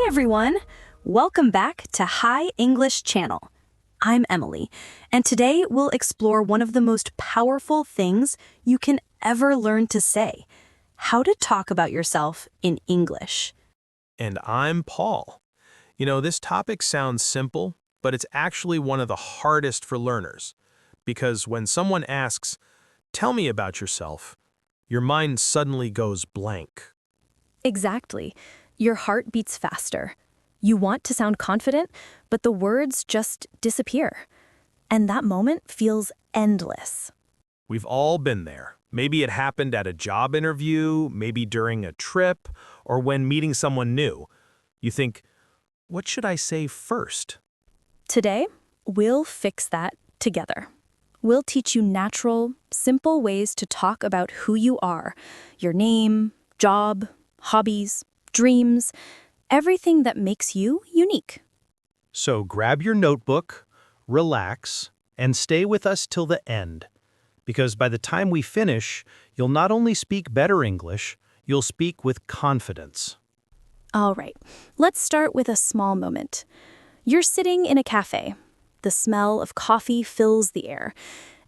Hi everyone! Welcome back to Hi English Channel. I'm Emily, and today we'll explore one of the most powerful things you can ever learn to say: how to talk about yourself in English. And I'm Paul. This topic sounds simple, but it's actually one of the hardest for learners. Because when someone asks, "Tell me about yourself," your mind suddenly goes blank. Exactly. Your heart beats faster. You want to sound confident, but the words just disappear. And that moment feels endless. We've all been there. Maybe it happened at a job interview, maybe during a trip, or when meeting someone new. You think, what should I say first? Today, we'll fix that together. We'll teach you natural, simple ways to talk about who you are: your name, job, hobbies, dreams, everything that makes you unique. So grab your notebook, relax, and stay with us till the end. Because by the time we finish, you'll not only speak better English, you'll speak with confidence. All right, let's start with a small moment. You're sitting in a cafe. The smell of coffee fills the air,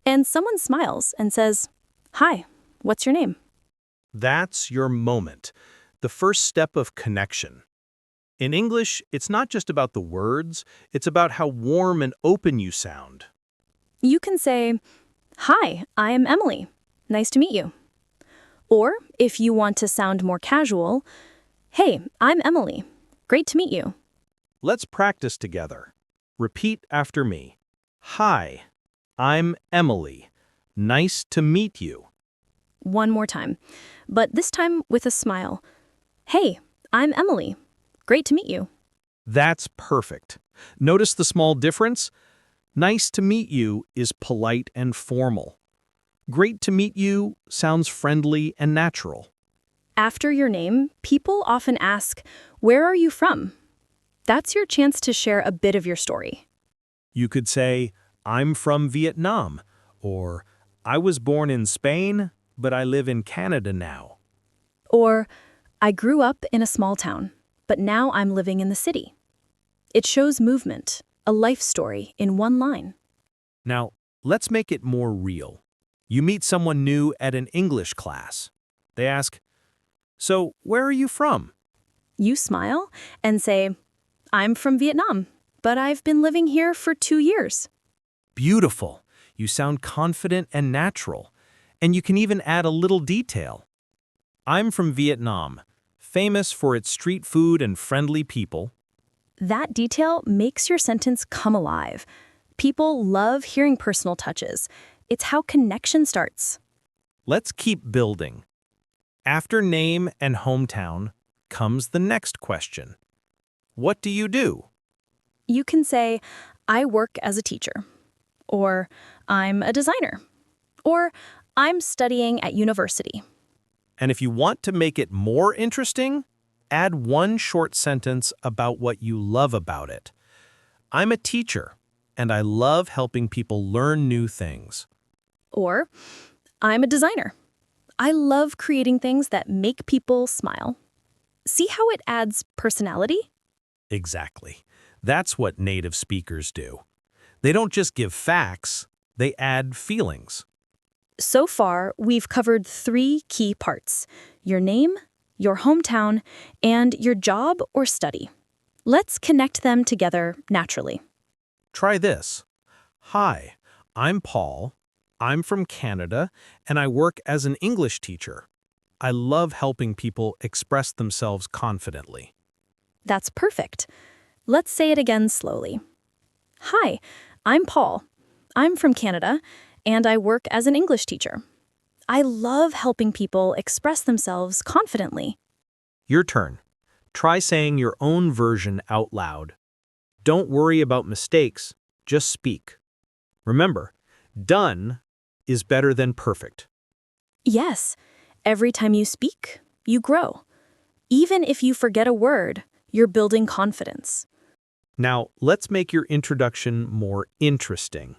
and someone smiles and says, "Hi, what's your name?" That's your moment, the first step of connection. In English, it's not just about the words, it's about how warm and open you sound. You can say, "Hi, I am Emily. Nice to meet you." Or, if you want to sound more casual, "Hey, I'm Emily. Great to meet you." Let's practice together. Repeat after me. Hi, I'm Emily. Nice to meet you. One more time, but this time with a smile. "Hey, I'm Emily. Great to meet you." That's perfect. Notice the small difference? Nice to meet you is polite and formal. Great to meet you sounds friendly and natural. After your name, people often ask, "Where are you from?" That's your chance to share a bit of your story. You could say, I'm from Vietnam, or I was born in Spain, but I live in Canada now. Or, "I grew up in a small town, but now I'm living in the city." It shows movement, a life story in one line. Now, let's make it more real. You meet someone new at an English class. They ask, "So, where are you from?" You smile and say, "I'm from Vietnam, but I've been living here for 2 years." Beautiful. You sound confident and natural. And you can even add a little detail. I'm from Vietnam, famous for its street food and friendly people. That detail makes your sentence come alive. People love hearing personal touches. It's how connection starts. Let's keep building. After name and hometown comes the next question. What do you do? You can say, "I work as a teacher," or "I'm a designer," or "I'm studying at university." And if you want to make it more interesting, add one short sentence about what you love about it. I'm a teacher, and I love helping people learn new things. Or, "I'm a designer. I love creating things that make people smile." See how it adds personality? Exactly. That's what native speakers do. They don't just give facts, they add feelings. So far, we've covered 3 key parts: your name, your hometown, and your job or study. Let's connect them together naturally. Try this. Hi, I'm Paul. I'm from Canada, and I work as an English teacher. I love helping people express themselves confidently. That's perfect. Let's say it again slowly. Hi, I'm Paul. I'm from Canada, and I work as an English teacher. I love helping people express themselves confidently. Your turn. Try saying your own version out loud. Don't worry about mistakes, just speak. Remember, done is better than perfect. Yes, every time you speak, you grow. Even if you forget a word, you're building confidence. Now, let's make your introduction more interesting.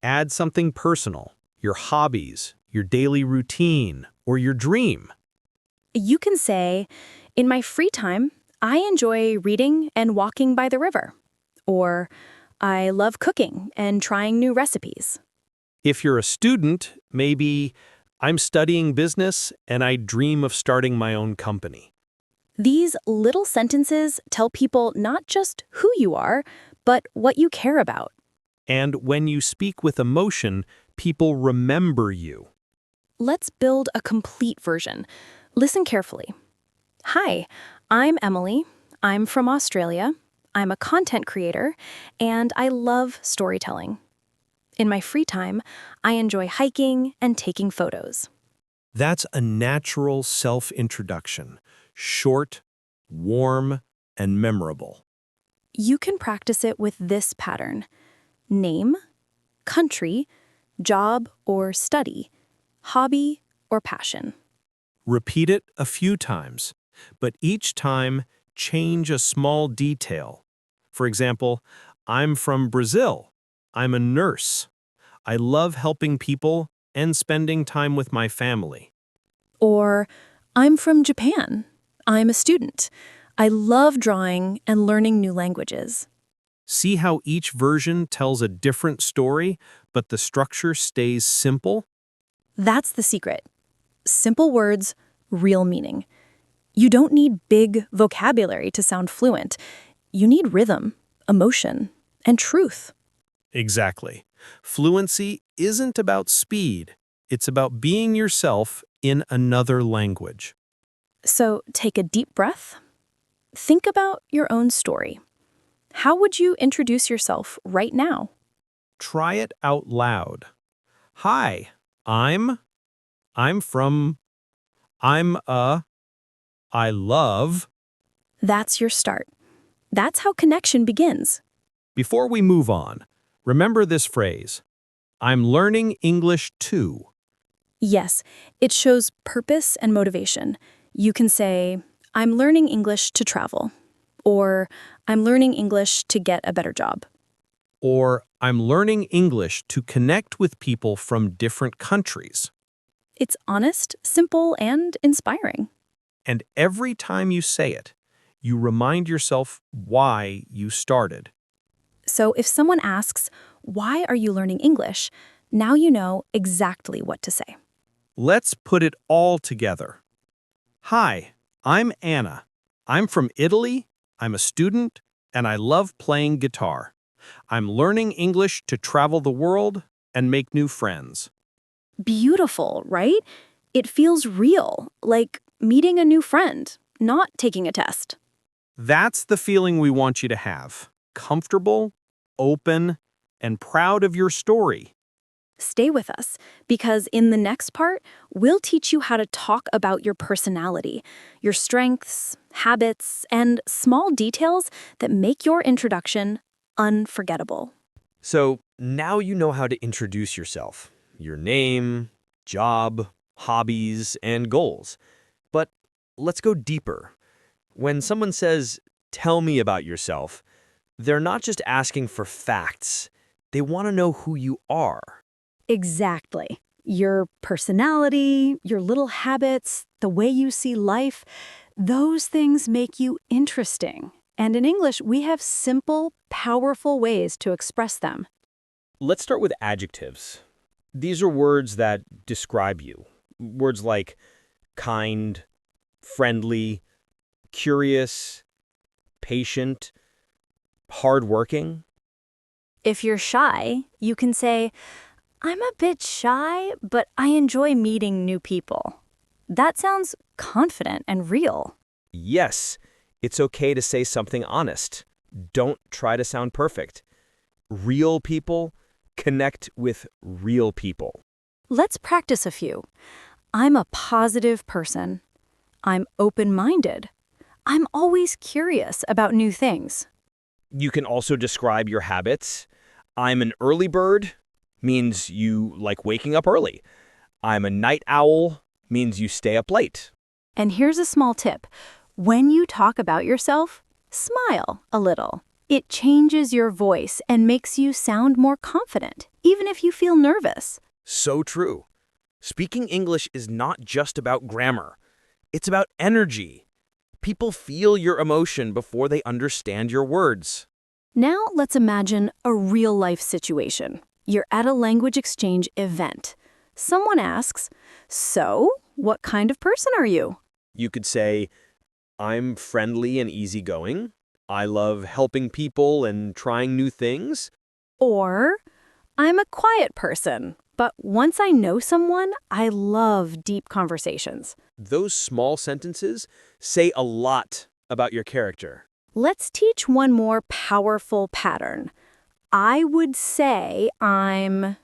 Add something personal, your hobbies, your daily routine, or your dream. You can say, "In my free time, I enjoy reading and walking by the river. Or, I love cooking and trying new recipes. If you're a student, maybe I'm studying business and I dream of starting my own company. These little sentences tell people not just who you are, but what you care about. And when you speak with emotion, people remember you. Let's build a complete version. Listen carefully. Hi, I'm Emily. I'm from Australia. I'm a content creator, and I love storytelling. In my free time, I enjoy hiking and taking photos. That's a natural self-introduction, short, warm, and memorable. You can practice it with this pattern: name, country, job or study, hobby or passion. Repeat it a few times, but each time change a small detail. For example, I'm from Brazil. I'm a nurse. I love helping people and spending time with my family. Or, I'm from Japan. I'm a student. I love drawing and learning new languages. See how each version tells a different story, but the structure stays simple? That's the secret. Simple words, real meaning. You don't need big vocabulary to sound fluent. You need rhythm, emotion, and truth. Exactly. Fluency isn't about speed. It's about being yourself in another language. So take a deep breath. Think about your own story. How would you introduce yourself right now? Try it out loud. Hi, I'm from, I love. That's your start. That's how connection begins. Before we move on, remember this phrase. I'm learning English too. Yes, it shows purpose and motivation. You can say, I'm learning English to travel, or I'm learning English to get a better job. Or I'm learning English to connect with people from different countries. It's honest, simple, and inspiring. And every time you say it, you remind yourself why you started. So if someone asks, why are you learning English? Now you know exactly what to say. Let's put it all together. Hi, I'm Anna. I'm from Italy, I'm a student, and I love playing guitar. I'm learning English to travel the world and make new friends. Beautiful, right? It feels real, like meeting a new friend, not taking a test. That's the feeling we want you to have. Comfortable, open, and proud of your story. Stay with us, because in the next part, we'll teach you how to talk about your personality, your strengths, habits, and small details that make your introduction unforgettable. So now you know how to introduce yourself, your name, job, hobbies, and goals. But let's go deeper. When someone says, tell me about yourself, they're not just asking for facts. They want to know who you are. Exactly. Your personality, your little habits, the way you see life, those things make you interesting. And in English, we have simple, powerful ways to express them. Let's start with adjectives. These are words that describe you. Words like kind, friendly, curious, patient, hardworking. If you're shy, you can say, I'm a bit shy, but I enjoy meeting new people. That sounds confident and real. Yes, it's okay to say something honest. Don't try to sound perfect. Real people connect with real people. Let's practice a few. I'm a positive person. I'm open-minded. I'm always curious about new things. You can also describe your habits. I'm an early bird, means you like waking up early. I'm a night owl, means you stay up late. And here's a small tip. When you talk about yourself, smile a little. It changes your voice and makes you sound more confident, even if you feel nervous. So true. Speaking English is not just about grammar. It's about energy. People feel your emotion before they understand your words. Now let's imagine a real-life situation. You're at a language exchange event. Someone asks, "So, what kind of person are you?" You could say, I'm friendly and easygoing. I love helping people and trying new things. Or, "I'm a quiet person, but once I know someone, I love deep conversations." Those small sentences say a lot about your character. Let's teach one more powerful pattern. I would say I'm,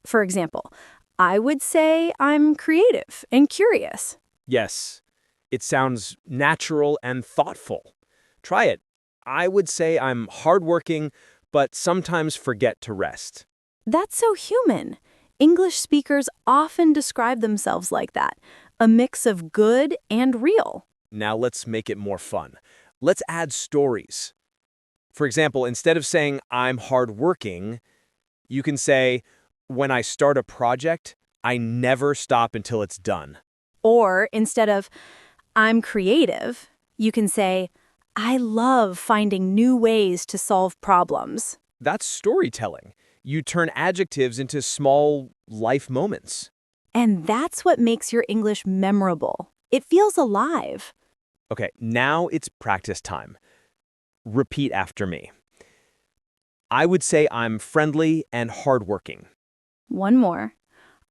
for example, I would say I'm creative and curious. Yes, it sounds natural and thoughtful. Try it. I would say I'm hardworking, but sometimes forget to rest. That's so human. English speakers often describe themselves like that, a mix of good and real. Now let's make it more fun. Let's add stories. For example, instead of saying I'm hardworking, you can say, when I start a project, I never stop until it's done. Or instead of I'm creative, you can say I love finding new ways to solve problems. That's storytelling. You turn adjectives into small life moments. And that's what makes your English memorable. It feels alive. Okay, now it's practice time. Repeat after me. I would say I'm friendly and hardworking. One more.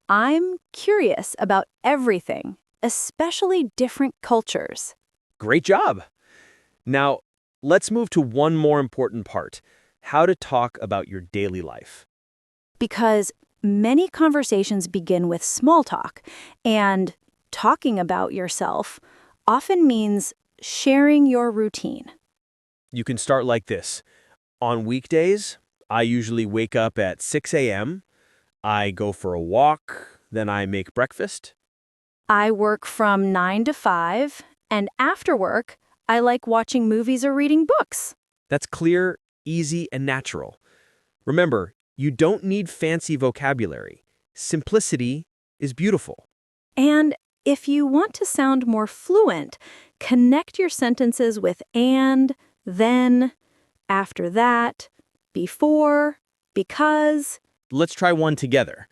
I'm curious about everything, especially different cultures. Great job! Now, let's move to one more important part, how to talk about your daily life. Because many conversations begin with small talk, and talking about yourself often means sharing your routine. You can start like this. On weekdays, I usually wake up at 6 a.m., I go for a walk, then I make breakfast. I work from 9 to 5, and after work, I like watching movies or reading books. That's clear, easy, and natural. Remember, you don't need fancy vocabulary. Simplicity is beautiful. And if you want to sound more fluent, connect your sentences with and, then, after that, before, because. Let's try one together.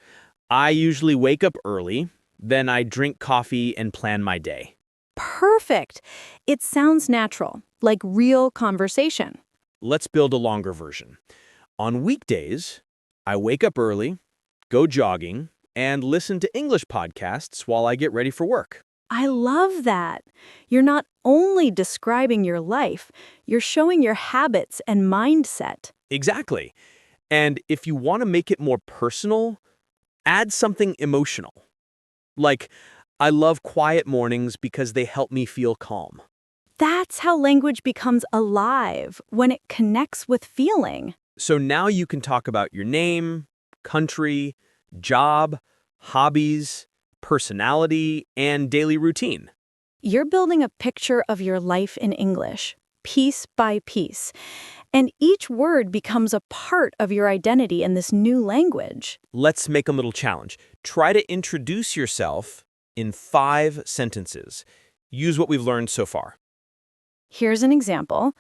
I usually wake up early, then I drink coffee and plan my day. Perfect. It sounds natural, like real conversation. Let's build a longer version. On weekdays, I wake up early, go jogging, and listen to English podcasts while I get ready for work. I love that. You're not only describing your life, you're showing your habits and mindset. Exactly. And if you want to make it more personal, add something emotional. Like, I love quiet mornings because they help me feel calm. That's how language becomes alive, when it connects with feeling. So now you can talk about your name, country, job, hobbies, personality, and daily routine. You're building a picture of your life in English, piece by piece. And each word becomes a part of your identity in this new language. Let's make a little challenge. Try to introduce yourself in 5 sentences. Use what we've learned so far. Here's an example.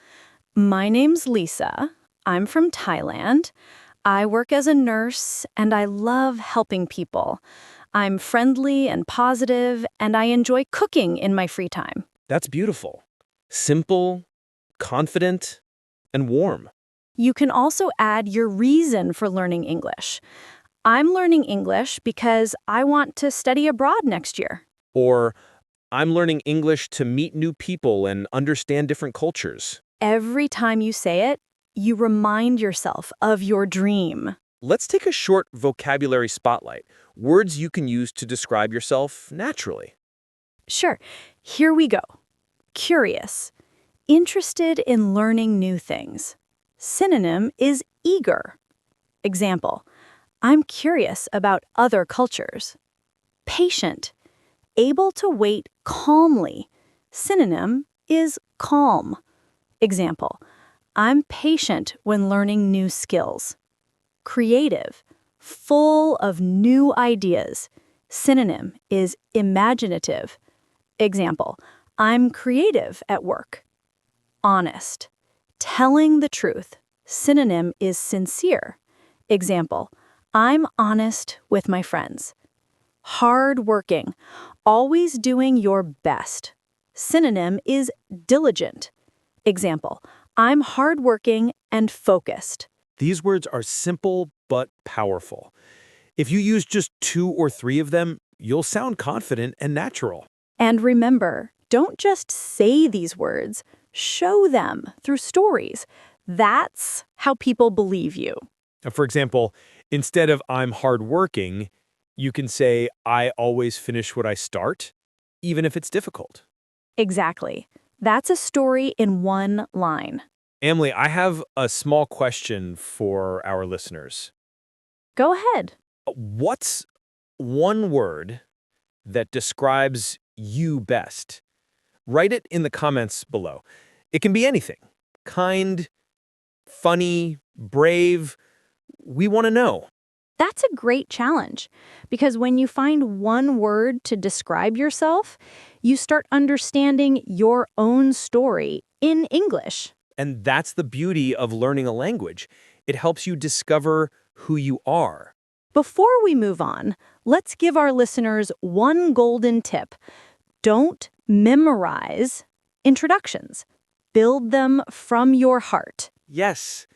My name's Lisa. I'm from Thailand. I work as a nurse, and I love helping people. I'm friendly and positive, and I enjoy cooking in my free time. That's beautiful. Simple, confident, and warm. You can also add your reason for learning English. I'm learning English because I want to study abroad next year. Or, I'm learning English to meet new people and understand different cultures. Every time you say it, you remind yourself of your dream. Let's take a short vocabulary spotlight. Words you can use to describe yourself naturally. Sure, here we go. Curious. Interested in learning new things. Synonym is eager. Example, I'm curious about other cultures. Patient. Able to wait calmly. Synonym is calm. Example, I'm patient when learning new skills. Creative. Full of new ideas. Synonym is imaginative. Example, I'm creative at work. Honest. Telling the truth. Synonym is sincere. Example, I'm honest with my friends. Hardworking. Always doing your best. Synonym is diligent. Example, I'm hardworking and focused. These words are simple but powerful. If you use just 2 or 3 of them, you'll sound confident and natural. And remember, don't just say these words, show them through stories. That's how people believe you. For example, instead of I'm hardworking, you can say I always finish what I start, even if it's difficult. Exactly. That's a story in one line. Emily, I have a small question for our listeners. Go ahead. What's one word that describes you best? Write it in the comments below. It can be anything. Kind, funny, brave. We want to know. That's a great challenge because when you find one word to describe yourself, you start understanding your own story in English. And that's the beauty of learning a language. It helps you discover who you are. Before we move on, let's give our listeners one golden tip. Don't memorize introductions. Build them from your heart. Yes,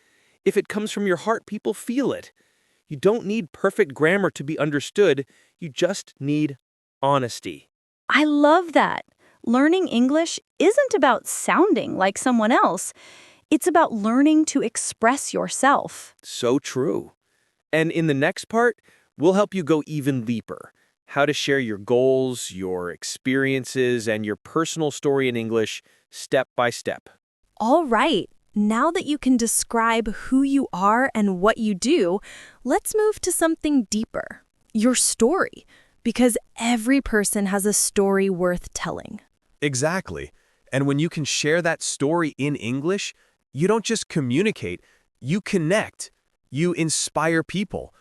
if it comes from your heart, people feel it. You don't need perfect grammar to be understood. You just need honesty. I love that. Learning English isn't about sounding like someone else. It's about learning to express yourself. So true. And in the next part, we'll help you go even deeper. How to share your goals, your experiences, and your personal story in English step by step. All right, now that you can describe who you are and what you do, let's move to something deeper, your story, because every person has a story worth telling. Exactly. And when you can share that story in English, you don't just communicate, you connect. You inspire people.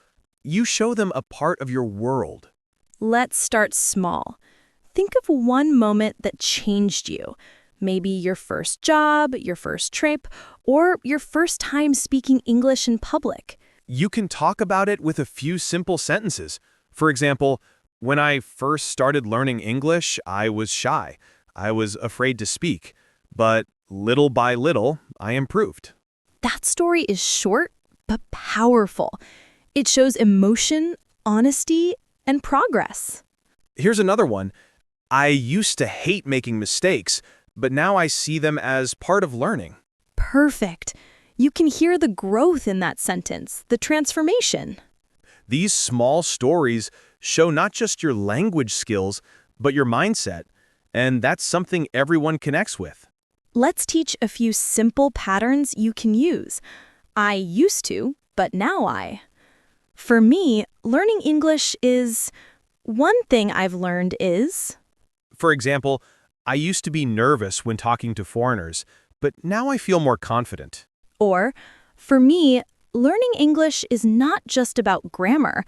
You show them a part of your world. Let's start small. Think of one moment that changed you. Maybe your first job, your first trip, or your first time speaking English in public. You can talk about it with a few simple sentences. For example, when I first started learning English, I was shy. I was afraid to speak. But little by little, I improved. That story is short, but powerful. It shows emotion, honesty, and progress. Here's another one. I used to hate making mistakes, but now I see them as part of learning. Perfect. You can hear the growth in that sentence, the transformation. These small stories show not just your language skills, but your mindset, and that's something everyone connects with. Let's teach a few simple patterns you can use. I used to, but now I. For me, learning English is... One thing I've learned is... For example, I used to be nervous when talking to foreigners, but now I feel more confident. Or, for me, learning English is not just about grammar.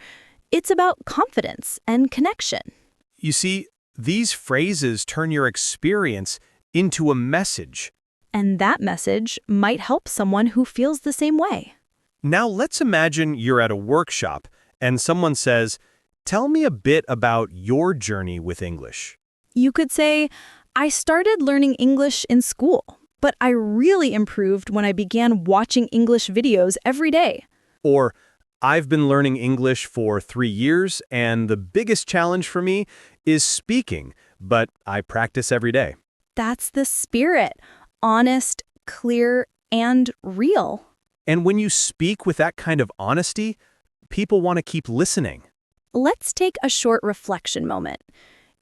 It's about confidence and connection. You see, these phrases turn your experience into a message. And that message might help someone who feels the same way. Now let's imagine you're at a workshop and someone says, "Tell me a bit about your journey with English." You could say, I started learning English in school, but I really improved when I began watching English videos every day. Or, "I've been learning English for 3 years and the biggest challenge for me is speaking, but I practice every day." That's the spirit. Honest, clear, and real. And when you speak with that kind of honesty, people want to keep listening. Let's take a short reflection moment.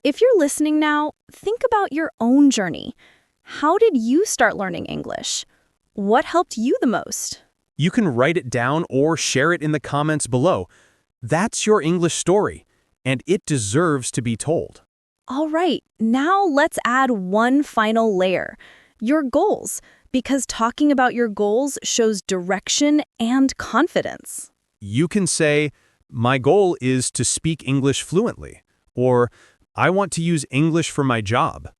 If you're listening now, think about your own journey. How did you start learning English? What helped you the most? You can write it down or share it in the comments below. That's your English story, and it deserves to be told. All right, now let's add one final layer. Your goals, because talking about your goals shows direction and confidence. You can say, "My goal is to speak English fluently," or "I want to use English for my job."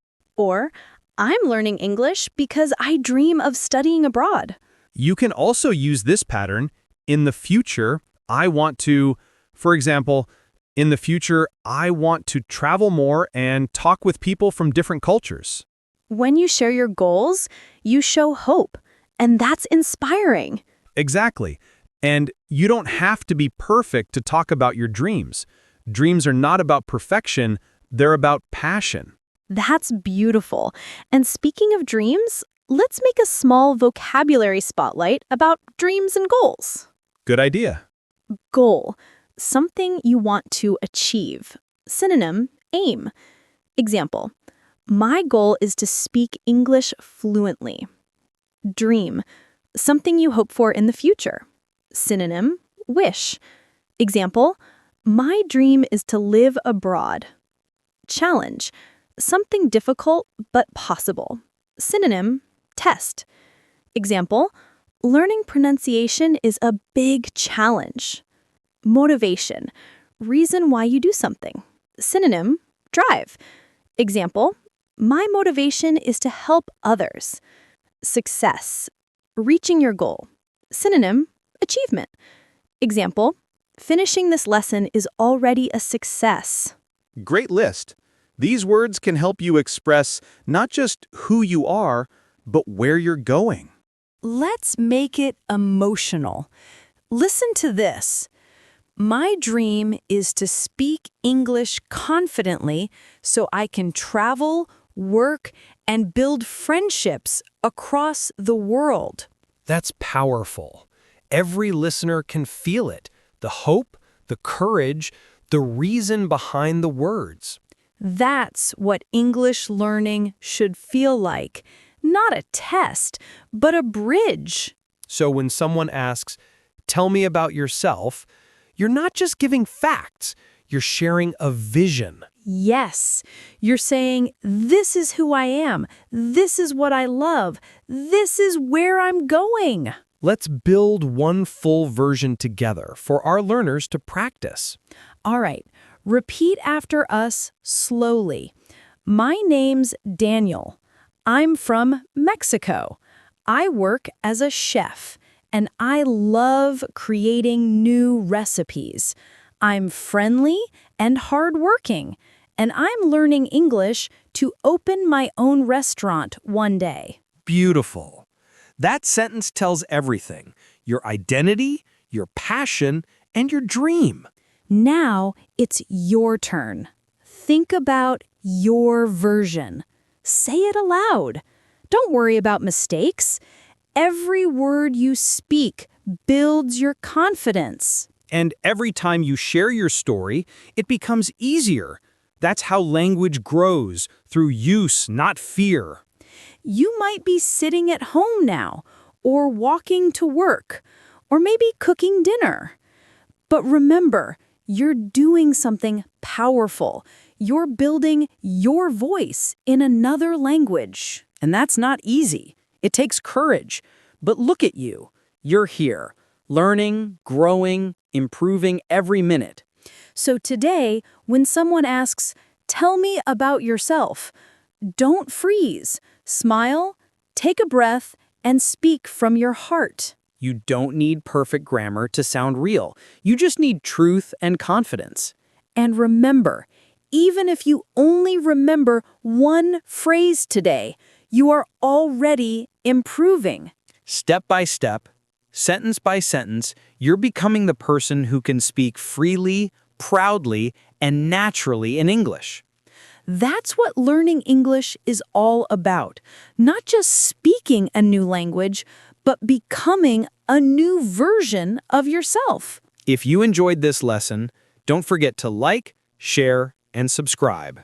Or, I'm learning English because I dream of studying abroad. You can also use this pattern. In the future, I want to, for example, in the future, I want to travel more and talk with people from different cultures. When you share your goals, you show hope, and that's inspiring. Exactly. And you don't have to be perfect to talk about your dreams. Dreams are not about perfection, they're about passion. That's beautiful. And speaking of dreams, let's make a small vocabulary spotlight about dreams and goals. Good idea. Goal, something you want to achieve. Synonym, aim. Example, my goal is to speak English fluently. Dream, something you hope for in the future. Synonym, wish. Example, my dream is to live abroad. Challenge, something difficult but possible. Synonym, test. Example, learning pronunciation is a big challenge. Motivation, reason why you do something. Synonym, drive. Example, my motivation is to help others. Success, reaching your goal. Synonym, achievement. Example, finishing this lesson is already a success. Great list. These words can help you express not just who you are, but where you're going. Let's make it emotional. Listen to this. My dream is to speak English confidently so I can travel, work, and build friendships across the world. That's powerful. Every listener can feel it. The hope, the courage, the reason behind the words. That's what English learning should feel like. Not a test, but a bridge. So when someone asks, "Tell me about yourself," you're not just giving facts, you're sharing a vision. Yes, you're saying, this is who I am, this is what I love, this is where I'm going. Let's build one full version together for our learners to practice. All right, repeat after us slowly. My name's Daniel. I'm from Mexico. I work as a chef, and I love creating new recipes. I'm friendly and hardworking, and I'm learning English to open my own restaurant one day. Beautiful. That sentence tells everything: your identity, your passion, and your dream. Now it's your turn. Think about your version. Say it aloud. Don't worry about mistakes. Every word you speak builds your confidence. And every time you share your story, it becomes easier. That's how language grows, through use, not fear. You might be sitting at home now, or walking to work, or maybe cooking dinner. But remember, you're doing something powerful. You're building your voice in another language. And that's not easy. It takes courage. But look at you. You're here, learning, growing, improving every minute. So today, when someone asks, "Tell me about yourself," don't freeze. Smile, take a breath, and speak from your heart. You don't need perfect grammar to sound real. You just need truth and confidence. And remember, even if you only remember one phrase today, you are already improving. Step by step, sentence by sentence, you're becoming the person who can speak freely, proudly, and naturally in English. That's what learning English is all about. Not just speaking a new language, but becoming a new version of yourself. If you enjoyed this lesson, don't forget to like, share, and subscribe.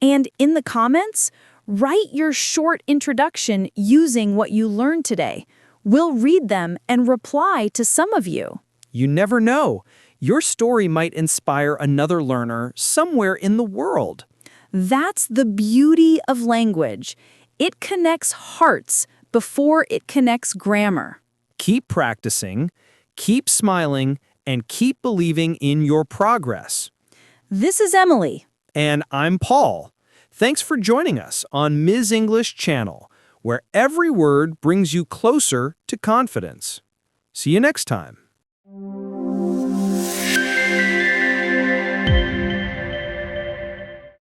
And in the comments, write your short introduction using what you learned today. We'll read them and reply to some of you. You never know. Your story might inspire another learner somewhere in the world. That's the beauty of language. It connects hearts before it connects grammar. Keep practicing, keep smiling, and keep believing in your progress. This is Emily. And I'm Paul. Thanks for joining us on Ms. English Channel, where every word brings you closer to confidence. See you next time.